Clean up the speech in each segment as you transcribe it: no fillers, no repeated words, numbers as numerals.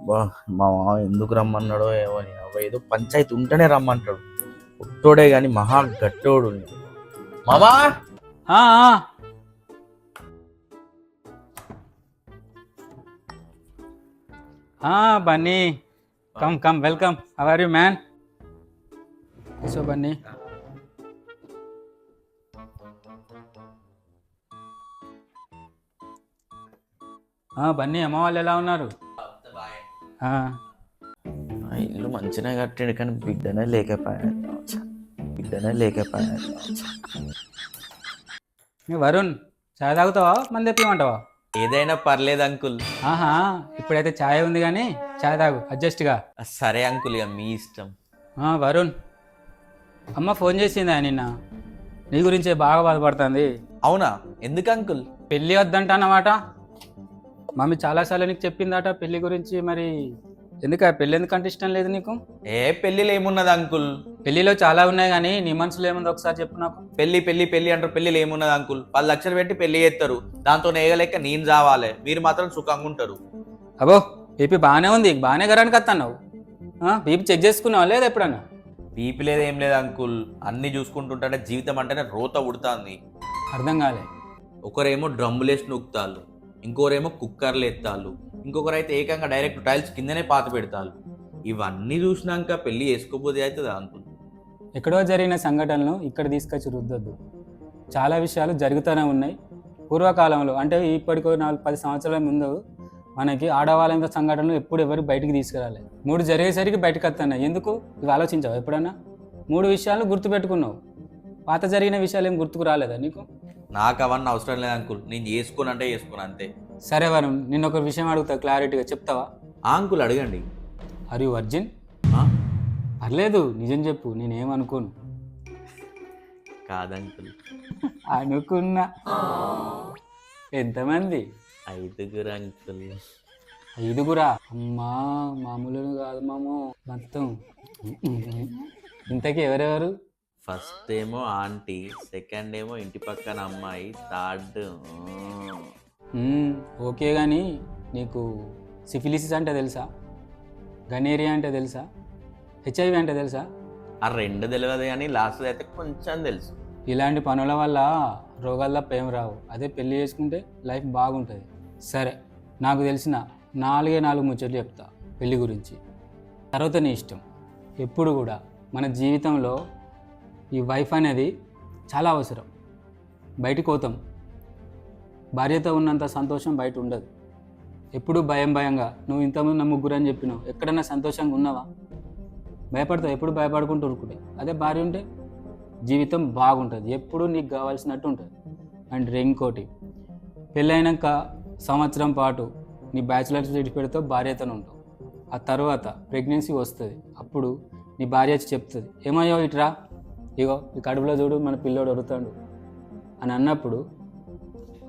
బా మా మామ ఎందుకు రమ్మన్నాడో ఏమో అని ఏదో పంచాయతీ ఉంటేనే రమ్మంటాడు. పుట్టోడే గాని మహా గట్టోడు. మామా ఆ, ఆ. Bunny come come welcome. How are you man? So Bunny, Bunny అమ్మ వాళ్ళు ఎలా ఉన్నారు? ఆ, ఆ ఇల్లు మంచిగా కట్టాడు కానీ బిడ్డనే లేకపోయాడు. ఏ వరుణ్, చాయ్ తాగుతావా మంది తెప్పిమంటావా? ఏదైనా పర్లేదు అంకుల్. ఆహా, ఇప్పుడైతే చాయ్ ఉంది కానీ చాయ్ తాగు అడ్జస్ట్గా. సరే అంకుల్, ఇక మీ ఇష్టం. వరుణ్, అమ్మ ఫోన్ చేసిందా నిన్న? నీ గురించే బాగా బాధపడుతుంది. అవునా? ఎందుకు అంకుల్? పెళ్ళి వద్దంట అన్నమాట. మమ్మీ చాలాసార్లు నీకు చెప్పిందట పెళ్లి గురించి. మరి ఎందుకు పెళ్ళి ఎందుకంటే ఇష్టం లేదు నీకు? ఏ పెళ్ళిలో ఏమున్నది అంకుల్? పెళ్లిలో చాలా ఉన్నాయి కానీ నీ మనసులో ఏముందో ఒకసారి చెప్పు నాకు. పెళ్లి పెళ్లి పెళ్లి అంటారు, పెళ్లిలో ఏమున్నది అంకుల్? 10 లక్షలు పెట్టి పెళ్లి చేస్తారు, దాంతో నేగలేక నేను చావాలి, మీరు మాత్రం సుఖంగా ఉంటారు. అబో, బీపీ బాగానే ఉంది, బాగానే గరానికి వస్తున్నావు. బీపీ చెక్ చేసుకున్నావా లేదా ఎప్పుడన్నా? బీపీ లేదు ఏం లేదు అంకుల్, అన్ని చూసుకుంటుంటే జీవితం అంటేనే రోత ఉడుతుంది. అర్థం కాలే. ఒకరేమో డ్రమ్ములేసి నూకుతాళ్ళు, ఇంకోరేమో కుక్కర్లు ఎత్తాళ్ళు, ఇంకొకరైతే ఏకంగా డైరెక్ట్ టైల్స్ కిందనే పాత పెడతాళ్ళు. ఇవన్నీ చూసినాక పెళ్లి చేసుకోబోదే అవుతుంది అంకుల్. ఎక్కడో జరిగిన సంఘటనలు ఇక్కడ తీసుకొచ్చి రుద్దొద్దు. చాలా విషయాలు జరుగుతూనే ఉన్నాయి. పూర్వకాలంలో అంటే ఇప్పటికో 4-10 సంవత్సరాల ముందు మనకి ఆడవాళ్ళ సంఘటనలు ఎప్పుడు ఎవరు బయటికి తీసుకురాలి. 3 జరిగేసరికి బయటకు వస్తున్నాయి. ఎందుకు ఇవి ఆలోచించావు ఎప్పుడన్నా? 3 విషయాలు గుర్తుపెట్టుకున్నావు, పాత జరిగిన విషయాలు ఏం గుర్తుకు రాలేదా నీకు? నాకు అవన్నీ అవసరం లేదు అంకుల్, నేను చేసుకోనంటే చేసుకోను అంతే. సరే వరుణ్, నిన్న ఒక విషయం అడుగుతా, క్లారిటీగా చెప్తావా? అంకుల్ అడగండి. Are you virgin? ఆ? పర్లేదు, నిజం చెప్పు, నేనేమనుకోను. కాదంకుల్. అనుకున్నా. ఎంతమంది? 5 అంకుల్. 5గురా? అమ్మా, మామూలు కాదు మాము, మొత్తం. ఇంతకీ ఎవరెవరు? ఫస్ట్ ఏమో ఆంటీ, సెకండ్ ఏమో ఇంటి పక్కన అమ్మాయి, థర్డ్ ఓకే కానీ నీకు సిఫిలిసిస్ అంటే తెలుసా? గనేరియా అంటే తెలుసా? హెచ్ఐవి అంటే తెలుసా? ఆ 2 తెలియదు కానీ లాస్ట్ అయితే కొంచెం తెలుసు. ఇలాంటి పనుల వల్ల రోగాల్లో ప్రేమ రావు. అదే పెళ్లి చేసుకుంటే లైఫ్ బాగుంటుంది. సరే, నాకు తెలిసిన 4 ముచ్చట్లు చెప్తా పెళ్లి గురించి, తర్వాత నీ ఇష్టం. ఎప్పుడు కూడా మన జీవితంలో ఈ వైఫ్ అనేది చాలా అవసరం. బయటికి పోతాం, భార్యతో ఉన్నంత సంతోషం బయట ఉండదు. ఎప్పుడు భయంగా, నువ్వు ఇంతమంది నా ముగ్గురు అని చెప్పినావు, ఎక్కడన్నా సంతోషంగా ఉన్నావా? భయపడతావు, ఎప్పుడు భయపడుకుంటూ ఊరుకుంటే. అదే భార్య ఉంటే జీవితం బాగుంటుంది, ఎప్పుడు నీకు కావాల్సినట్టు ఉంటుంది. అండ్ ఇంకోటి, పెళ్ళైనాక సంవత్సరం పాటు నీ బ్యాచిలర్స్ విడిచిపెడితే భార్యతో ఉంటావు. ఆ తర్వాత ప్రెగ్నెన్సీ వస్తుంది, అప్పుడు నీ భార్య వచ్చి చెప్తుంది, ఏమయ్యో ఇట్రా, ఇగో ఈ కడుపులో చూడు మన పిల్లోడు ఒరుతాడు అని అన్నప్పుడు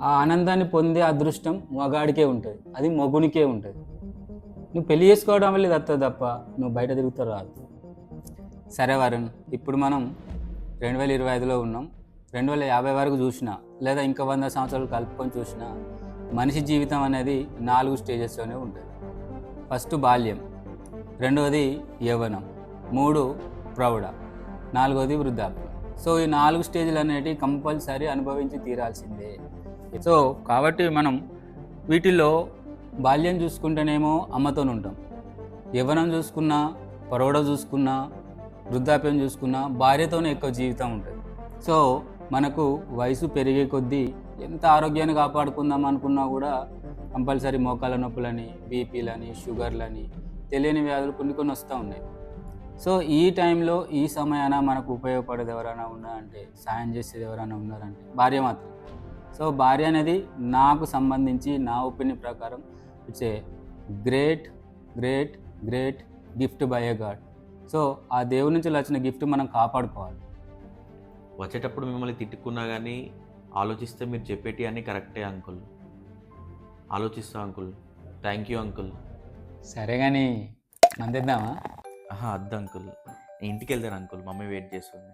ఆ ఆనందాన్ని పొందే అదృష్టం మగాడికే ఉంటుంది, అది మొగునికే ఉంటుంది. నువ్వు పెళ్లి చేసుకోవడం వల్ల ఇది వస్తుంది తప్ప నువ్వు బయట తిరుగుతూ రాదు. సరే వరుణ్, ఇప్పుడు మనం 2025లో ఉన్నాం. 2050 వరకు చూసినా లేదా ఇంకా 100 సంవత్సరాలు కలుపుకొని చూసినా మనిషి జీవితం అనేది 4 స్టేజెస్లోనే ఉంటుంది. ఫస్ట్ బాల్యం, 2వది యవ్వనం, 3 ప్రౌఢ, 4వది వృద్ధాప్యం. సో ఈ 4 స్టేజ్లు అనేటివి కంపల్సరీ అనుభవించి తీరాల్సిందే. సో కాబట్టి మనం వీటిల్లో బాల్యం చూసుకుంటేనేమో అమ్మతో ఉంటాం, యవ్వనం చూసుకున్నా, ప్రౌఢ చూసుకున్నా, వృద్ధాప్యం చూసుకున్నా భార్యతోనే ఎక్కువ జీవితం ఉంటుంది. సో మనకు వయసు పెరిగే కొద్దీ ఎంత ఆరోగ్యాన్ని కాపాడుకుందాం అనుకున్నా కూడా కంపల్సరీ మోకాళ్ళ నొప్పులని, బీపీలని, షుగర్లని, తెలియని వ్యాధులు కొన్ని వస్తూ ఉన్నాయి. సో ఈ టైంలో ఈ సమయాన మనకు ఉపయోగపడేది ఎవరైనా ఉన్నారంటే, సాయం చేసేది ఎవరైనా ఉన్నారంటే భార్య మాత్రం. సో భార్య అనేది నాకు సంబంధించి నా ఒపీనియన్ ప్రకారం it's a great great great gift by a God. So ఆ దేవుడి నుంచి వచ్చిన గిఫ్ట్ మనం కాపాడుకోవాలి. వచ్చేటప్పుడు మిమ్మల్ని తిట్టుకున్నా కానీ ఆలోచిస్తే మీరు చెప్పేటి అన్నీ కరెక్టే అంకుల్. ఆలోచిస్తా అంకుల్. Thank you uncle. సరే కానీ మందిద్దామా? అద్దు అంకుల్, ఇంటికి వెళ్తాను అంకుల్, మమ్మీ వెయిట్ చేస్తుంది.